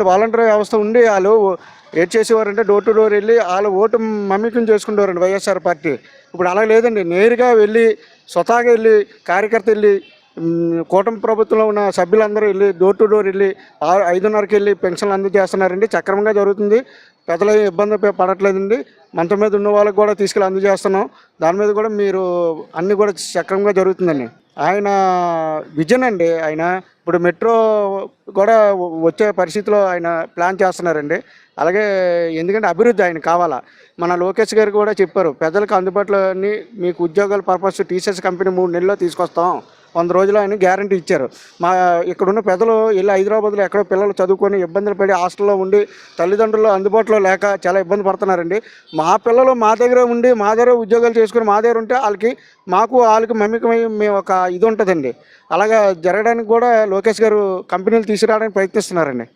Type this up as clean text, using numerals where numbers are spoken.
Volunteer వ్యవస్థ ఉండి వాళ్ళు ఏం చేసేవారంటే డోర్ టు డోర్ వెళ్ళి వాళ్ళ ఓటు మమ్మికం చేసుకునేవారండి వైఎస్ఆర్ పార్టీ. ఇప్పుడు అలా లేదండి, నేరుగా వెళ్ళి స్వతహాగా వెళ్ళి కార్యకర్త వెళ్ళి కూటమి ప్రభుత్వంలో ఉన్న సభ్యులందరూ వెళ్ళి డోర్ టు డోర్ వెళ్ళి 5:30కి వెళ్ళి పెన్షన్లు అందజేస్తున్నారండి. సక్రమంగా జరుగుతుంది, పెద్దలు ఇబ్బంది పడట్లేదండి. మంచం మీద ఉన్న వాళ్ళకి కూడా తీసుకెళ్ళి అందజేస్తున్నాం. దాని మీద కూడా మీరు అన్నీ కూడా సక్రమంగా జరుగుతుందండి. ఆయన విజన్ అండి. ఆయన ఇప్పుడు మెట్రో కూడా వచ్చే పరిస్థితిలో ఆయన ప్లాన్ చేస్తున్నారండి. అలాగే ఎందుకంటే అభివృద్ధి ఆయన కావాలా. మన లోకేష్ గారు కూడా చెప్పారు, ప్రజలకు అందుబాటులో మీకు ఉద్యోగాల పర్పస్ టీసీఎస్ కంపెనీ 3 నెలల్లో తీసుకొస్తాం, 100 రోజులు అని గ్యారంటీ ఇచ్చారు. మా ఇక్కడున్న పెద్దలు వెళ్ళి హైదరాబాద్లో ఎక్కడో పిల్లలు చదువుకొని ఇబ్బందులు పడి హాస్టల్లో ఉండి తల్లిదండ్రులు అందుబాటులో లేక చాలా ఇబ్బంది పడుతున్నారండి. మా పిల్లలు మా దగ్గర ఉండి మా దగ్గర ఉద్యోగాలు చేసుకుని మా దగ్గర ఉంటే వాళ్ళకి మమ్మికమై మేము ఒక ఇది ఉంటుందండి. అలాగా జరగడానికి కూడా లోకేష్ గారు కంపెనీలు తీసుకురావడానికి ప్రయత్నిస్తున్నారండి.